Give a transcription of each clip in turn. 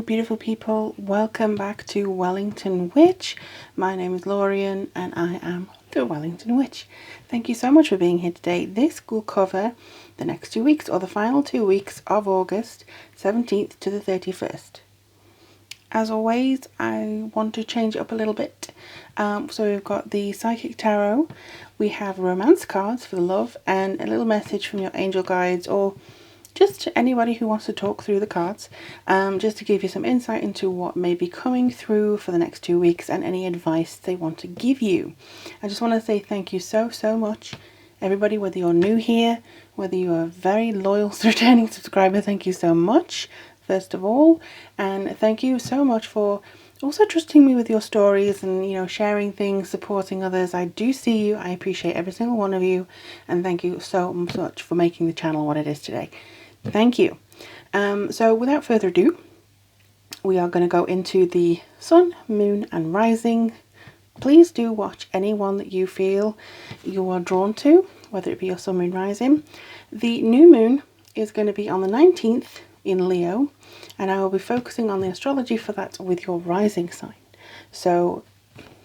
beautiful people, welcome back to Wellington Witch. My name is Lorien and I am the Wellington Witch. Thank you so much for being here today. This will cover the next 2 weeks, or the final 2 weeks of August 17th to the 31st. As always, I want to change it up a little bit. So we've got the Psychic Tarot, we have romance cards for the love, and a little message from your angel guides, or just anybody who wants to talk through the cards, just to give you some insight into what may be coming through for the next 2 weeks and any advice they want to give you. I just want to say thank you so much, everybody, whether you're new here, whether you're a very loyal returning subscriber, thank you so much, first of all, and thank you so much for also trusting me with your stories and, you know, sharing things, supporting others. I do see you, I appreciate every single one of you, and thank you so much for making the channel what it is today. Thank you. So without further ado, we are going to go into the sun, moon and rising. Please do watch any one that you feel you are drawn to, whether it be your sun, moon, rising. The new moon is going to be on the 19th in Leo, and I will be focusing on the astrology for that with your rising sign. So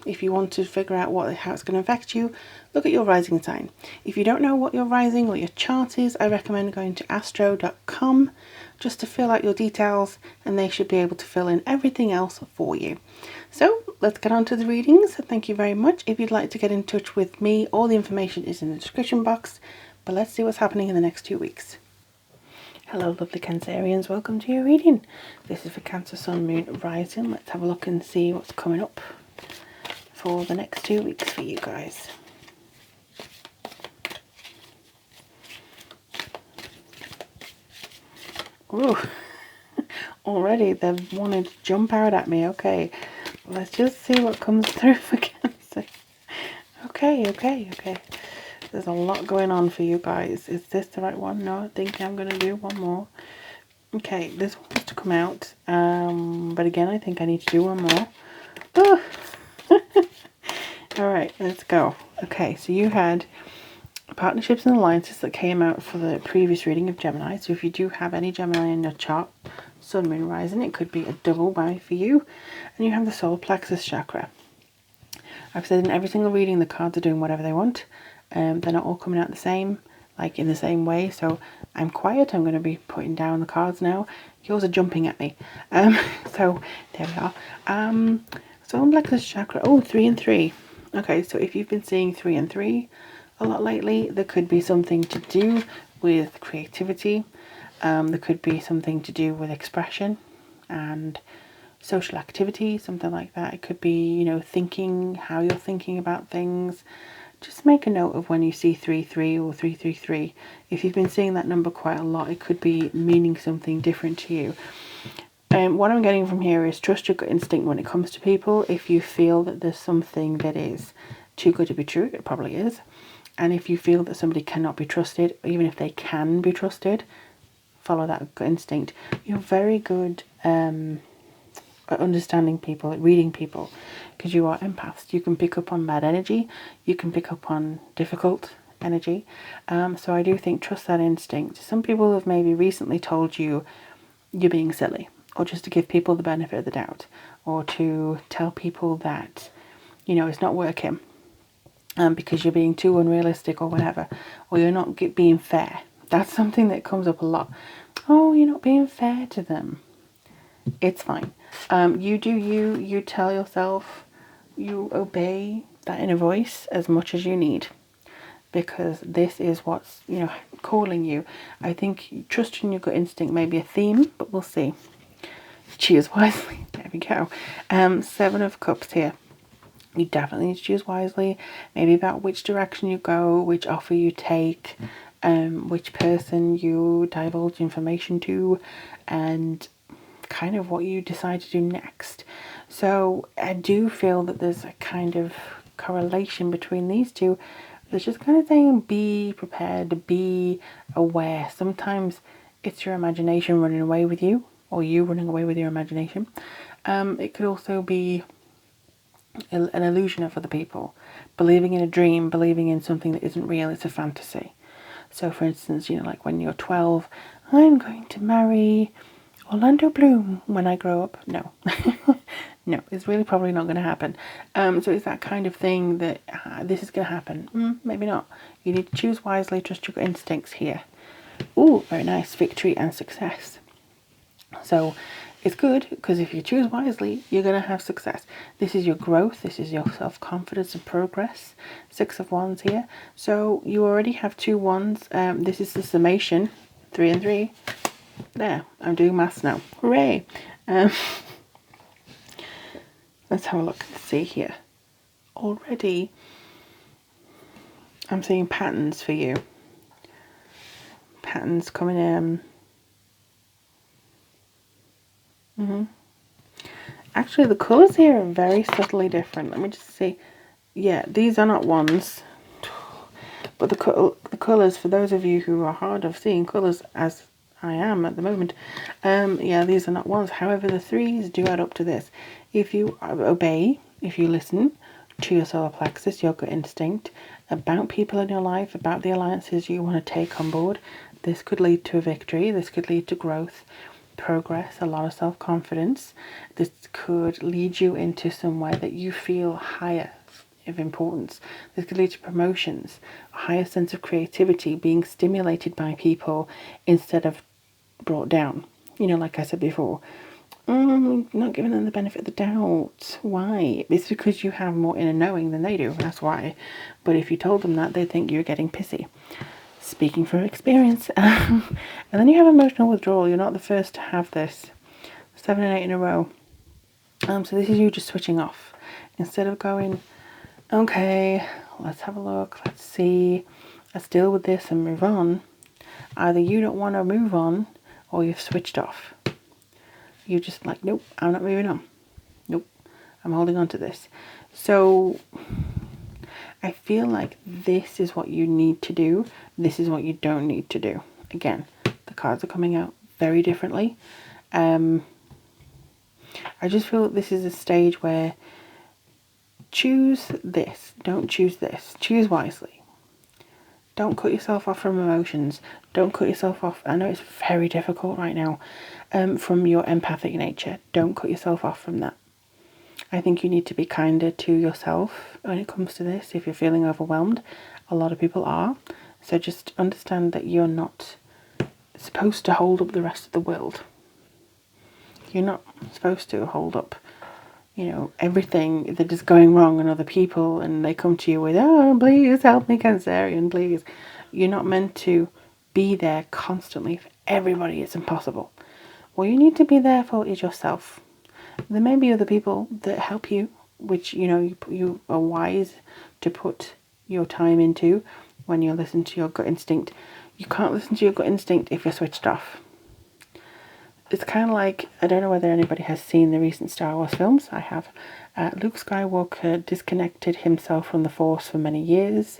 if you want to figure out how it's going to affect you, look at your rising sign. If you don't know what your rising or your chart is, I recommend going to astro.com just to fill out your details, and they should be able to fill in everything else for you. So let's get on to the readings. Thank you very much. If you'd like to get in touch with me, all the information is in the description box, but let's see what's happening in the next 2 weeks. Hello lovely Cancerians, welcome to your reading. This is for Cancer, Sun, Moon, Rising. Let's have a look and see what's coming up for the next 2 weeks for you guys. Ooh, already they've wanted to jump out at me. Okay, let's just see what comes through for Cancer. Okay. There's a lot going on for you guys. Is this the right one? No, I think I'm going to do one more. Okay, this one wants to come out. But again, I think I need to do one more. Oh. Alright, let's go. Okay, so you had partnerships and alliances that came out for the previous reading of Gemini. So if you do have any Gemini in your chart, Sun, Moon, Rising, it could be a double whammy for you. And you have the solar plexus chakra. I've said in every single reading the cards are doing whatever they want. They're not all coming out the same, like in the same way. So I'm quiet. I'm going to be putting down the cards now. Yours are jumping at me. So there we are. Solar plexus chakra. Oh, 3 and 3. Okay, so if you've been seeing 3 and 3 a lot lately, there could be something to do with creativity. There could be something to do with expression and social activity, something like that. It could be, you know, thinking, how you're thinking about things. Just make a note of when you see 3-3 or 3-3-3. If you've been seeing that number quite a lot, it could be meaning something different to you. What I'm getting from here is trust your gut instinct when it comes to people. If you feel that there's something that is too good to be true, it probably is. And if you feel that somebody cannot be trusted, even if they can be trusted, follow that gut instinct. You're very good at understanding people, at reading people, because you are empaths. You can pick up on bad energy. You can pick up on difficult energy. So I do think trust that instinct. Some people have maybe recently told you you're being silly, or just to give people the benefit of the doubt, or to tell people that, you know, it's not working because you're being too unrealistic or whatever, or you're not being fair. That's something that comes up a lot. Oh, you're not being fair to them. It's fine. You do you. You tell yourself, you obey that inner voice as much as you need, because this is what's, you know, calling you. I think trusting your gut instinct may be a theme, but we'll see. Choose wisely. There we go. 7 of Cups here. You definitely need to choose wisely. Maybe about which direction you go, which offer you take, which person you divulge information to, and kind of what you decide to do next. So I do feel that there's a kind of correlation between these two. There's just kind of saying be prepared, be aware. Sometimes it's your imagination running away with you, or you running away with your imagination. It could also be an illusion of other people, believing in a dream, believing in something that isn't real. It's a fantasy. So for instance, you know, like when you're 12, I'm going to marry Orlando Bloom when I grow up. No. No, it's really probably not going to happen. So it's that kind of thing that this is going to happen. Maybe not. You need to choose wisely, trust your instincts here. Ooh, very nice. Victory and success. So it's good because if you choose wisely, you're going to have success. This is your growth. This is your self-confidence and progress. 6 of Wands here. So you already have 2 wands. This is the summation. 3 and 3. There, I'm doing maths now. Hooray! Let's have a look and see here. Already, I'm seeing patterns for you. Patterns coming in. Actually, the colours here are very subtly different. Let me just see. Yeah, these are not ones. But the colours, for those of you who are hard of seeing colours as I am at the moment, yeah, these are not ones. However, the 3s do add up to this. If you obey, if you listen to your solar plexus, your gut instinct, about people in your life, about the alliances you want to take on board, this could lead to a victory. This could lead to growth, progress, a lot of self-confidence. This could lead you into somewhere that you feel higher of importance. This could lead to promotions, a higher sense of creativity, being stimulated by people instead of brought down. You know, like I said before, not giving them the benefit of the doubt. Why? It's because you have more inner knowing than they do. That's why. But if you told them that, they'd think you're getting pissy. Speaking from experience. And then you have emotional withdrawal. You're not the first to have this. 7 and 8 in a row. So this is you just switching off. Instead of going, okay, let's have a look, let's see, let's deal with this and move on. Either you don't want to move on or you've switched off. You're just like, nope, I'm not moving on. Nope, I'm holding on to this. So I feel like this is what you need to do. This is what you don't need to do. Again, the cards are coming out very differently. I just feel that this is a stage where choose this, don't choose this. Choose wisely. Don't cut yourself off from emotions. Don't cut yourself off. I know it's very difficult right now from your empathic nature. Don't cut yourself off from that. I think you need to be kinder to yourself when it comes to this. If you're feeling overwhelmed, a lot of people are. So just understand that you're not supposed to hold up the rest of the world. You're not supposed to hold up, you know, everything that is going wrong in other people, and they come to you with, oh, please help me, Cancerian, please. You're not meant to be there constantly for everybody. It's impossible. What you need to be there for is yourself. There may be other people that help you, which, you know, you are wise to put your time into when you listen to your gut instinct. You can't listen to your gut instinct if you're switched off. It's kind of like, I don't know whether anybody has seen the recent Star Wars films. I have. Luke Skywalker disconnected himself from the Force for many years.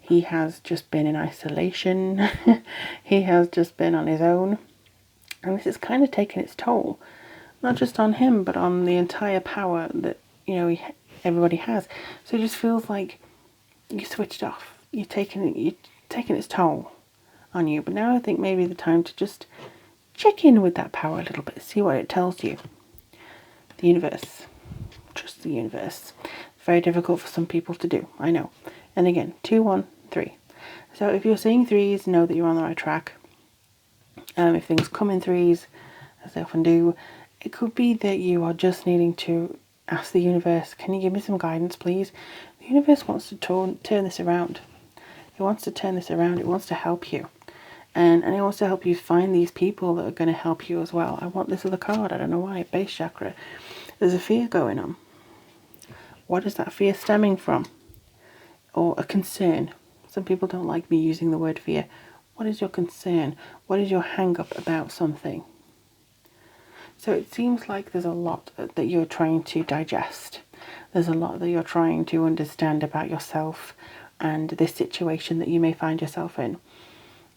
He has just been in isolation. He has just been on his own. And this has kind of taken its toll. Not just on him, but on the entire power that, you know, everybody has. So it just feels like you switched off. You're taking its toll on you. But now I think maybe the time to just check in with that power a little bit, see what it tells you. The universe. Trust the universe. Very difficult for some people to do, I know. And again, 2, 1, 3. So if you're seeing 3s, know that you're on the right track. If things come in 3s, as they often do, it could be that you are just needing to ask the universe, can you give me some guidance, please? The universe wants to turn this around. It wants to turn this around. It wants to help you. And it wants to help you find these people that are going to help you as well. I want this other card. I don't know why. Base chakra. There's a fear going on. What is that fear stemming from? Or a concern. Some people don't like me using the word fear. What is your concern? What is your hang-up about something? So it seems like there's a lot that you're trying to digest. There's a lot that you're trying to understand about yourself and this situation that you may find yourself in.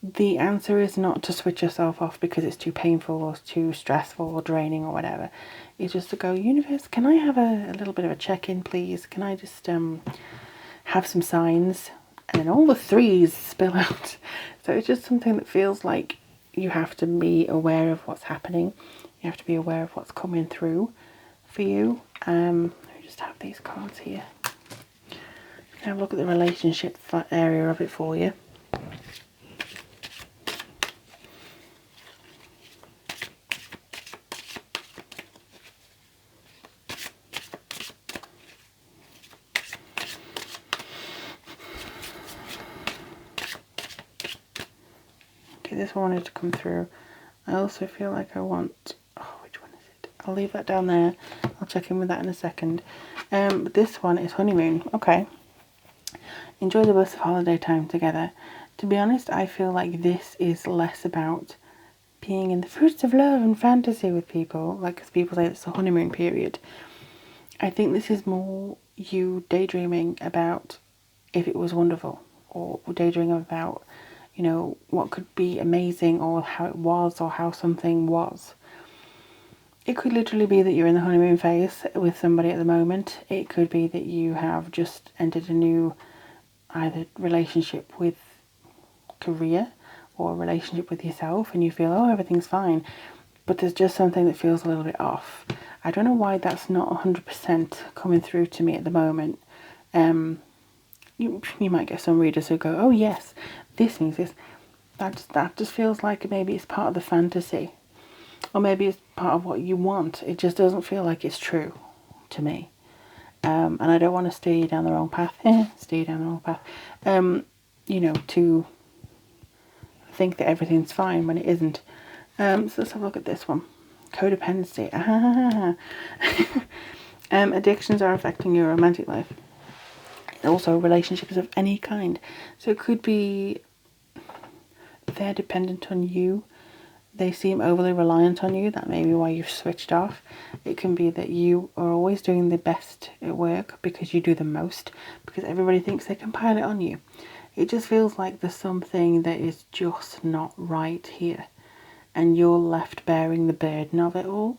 The answer is not to switch yourself off because it's too painful or too stressful or draining or whatever. It's just to go, universe, can I have a little bit of a check-in, please? Can I just have some signs? And then all the 3s spill out. So it's just something that feels like you have to be aware of what's happening. You have to be aware of what's coming through for you. Let me just have these cards here. Have a look at the relationship area of it for you. Okay, this one wanted to come through. I also feel like I want, oh, which one is it? I'll leave that down there. I'll check in with that in a second. But this one is honeymoon. Okay. Enjoy the bliss of holiday time together. To be honest, I feel like this is less about being in the fruits of love and fantasy with people, like, as people say, it's the honeymoon period. I think this is more you daydreaming about if it was wonderful, or daydreaming about, you know, what could be amazing, or how it was, or how something was. It could literally be that you're in the honeymoon phase with somebody at the moment. It could be that you have just entered a new either relationship with career or a relationship with yourself, and you feel, oh, everything's fine, but there's just something that feels a little bit off. I don't know why that's not 100% coming through to me at the moment. You might get some readers who go, oh yes, this means this. That just feels like maybe it's part of the fantasy, or maybe it's part of what you want. It just doesn't feel like it's true to me. And I don't want to steer you down the wrong path. Steer you down the wrong path. You know, to think that everything's fine when it isn't. So let's have a look at this one. Codependency. Addictions are affecting your romantic life. Also relationships of any kind. So it could be they're dependent on you. They seem overly reliant on you. That may be why you've switched off. It can be that you are always doing the best at work because you do the most, because everybody thinks they can pile it on you. It just feels like there's something that is just not right here, and you're left bearing the burden of it all.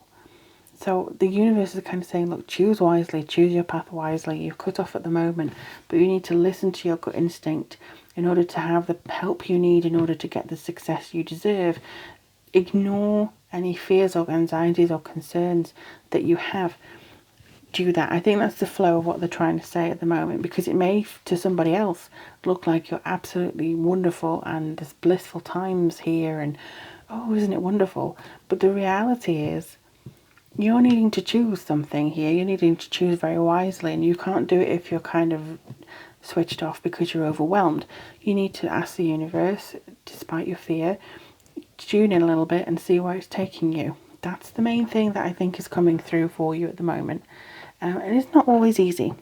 So the universe is kind of saying, look, choose wisely, choose your path wisely. You're cut off at the moment, but you need to listen to your gut instinct in order to have the help you need, in order to get the success you deserve. Ignore any fears or anxieties or concerns that you have. Do that. I think that's the flow of what they're trying to say at the moment, because it may to somebody else look like you're absolutely wonderful and there's blissful times here and oh, isn't it wonderful? But the reality is you're needing to choose something here. You're needing to choose very wisely, and you can't do it if you're kind of switched off because you're overwhelmed. You need to ask the universe, despite your fear, tune in a little bit and see where it's taking you. That's the main thing that I think is coming through for you at the moment. And it's not always easy.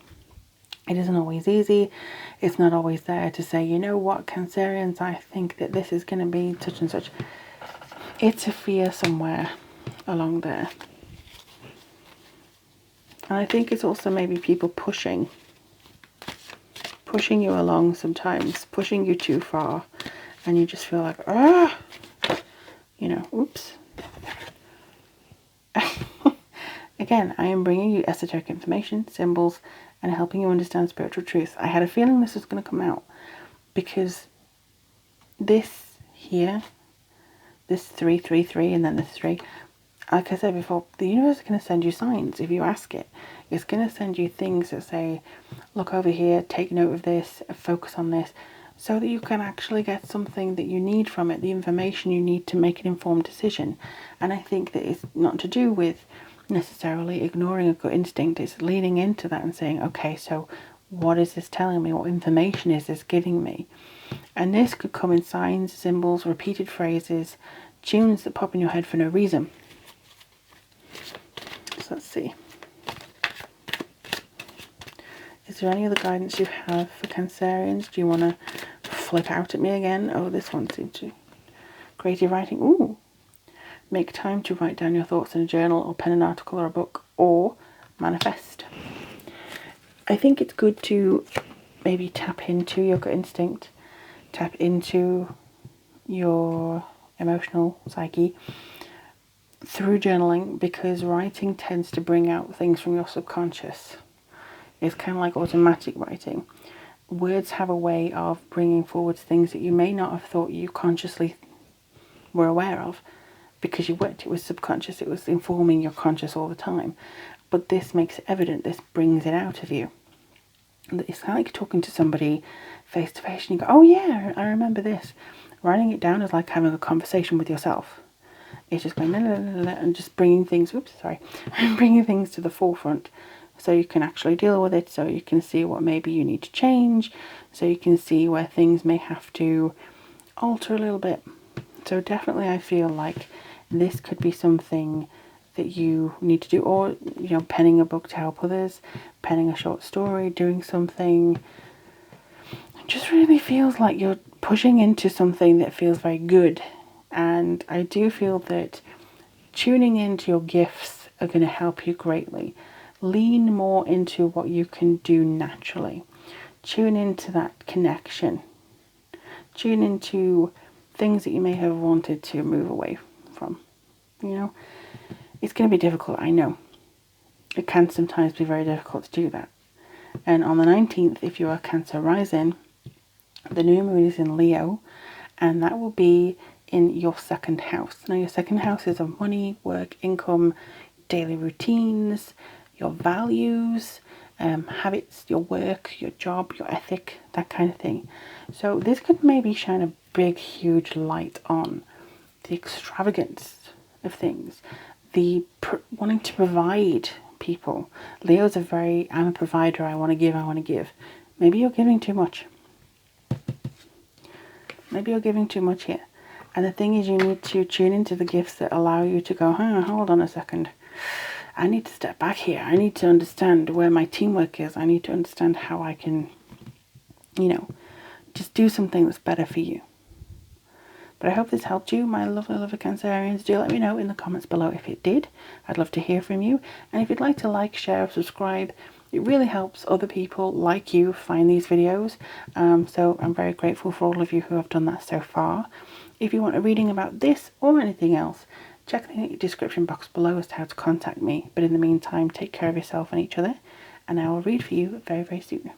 It isn't always easy. It's not always there to say, you know what, Cancerians, I think that this is going to be such and such. It's a fear somewhere along there. And I think it's also maybe people pushing you along sometimes, pushing you too far, and you just feel like, you know, oops. Again, I am bringing you esoteric information, symbols, and helping you understand spiritual truth. I had a feeling this was going to come out, because this here, this 333, and then this 3, like I said before, the universe is going to send you signs if you ask it. It's going to send you things that say, look over here, take note of this, focus on this, so that you can actually get something that you need from it, the information you need to make an informed decision. And I think that it's not to do with necessarily ignoring a gut instinct. It's leaning into that and saying, okay, so what is this telling me? What information is this giving me? And this could come in signs, symbols, repeated phrases, tunes that pop in your head for no reason. So let's see. Is there any other guidance you have for Cancerians? Do you want to flip out at me again? Oh, this one seems to. Creative writing. Ooh. Make time to write down your thoughts in a journal, or pen an article or a book, or manifest. I think it's good to maybe tap into your gut instinct, tap into your emotional psyche through journaling, because writing tends to bring out things from your subconscious. It's kind of like automatic writing. Words have a way of bringing forward things that you may not have thought you consciously were aware of, because you worked it with subconscious, it was informing your conscious all the time. But this makes it evident, this brings it out of you. It's kind of like talking to somebody face to face and you go, oh yeah, I remember this. Writing it down is like having a conversation with yourself. It's just going and just bringing things, bringing things to the forefront so you can actually deal with it, so you can see what maybe you need to change, so you can see where things may have to alter a little bit. So definitely I feel like this could be something that you need to do, or, you know, penning a book to help others, penning a short story, doing something. It just really feels like you're pushing into something that feels very good. And I do feel that tuning into your gifts are going to help you greatly. Lean more into what you can do naturally. Tune into that connection. Tune into things that you may have wanted to move away from. You know, it's going to be difficult, I know. It can sometimes be very difficult to do that. And on the 19th, if you are Cancer rising, the new moon is in Leo, and that will be in your second house. Now, your second house is of money, work, income, daily routines, your values, habits, your work, your job, your ethic, that kind of thing. So this could maybe shine a big, huge light on the extravagance of things, the wanting to provide people. Leo's I'm a provider, I want to give. Maybe you're giving too much. Maybe you're giving too much here. And the thing is, you need to tune into the gifts that allow you to go, hold on a second. I need to step back here. I need to understand where my teamwork is. I need to understand how I can, you know, just do something that's better for you. But I hope this helped you, my lovely, lovely Cancerians. Do let me know in the comments below if it did. I'd love to hear from you. And if you'd like to like, share, subscribe, it really helps other people like you find these videos. So I'm very grateful for all of you who have done that so far. If you want a reading about this or anything else, check the description box below as to how to contact me. But in the meantime, take care of yourself and each other, and I will read for you very, very soon.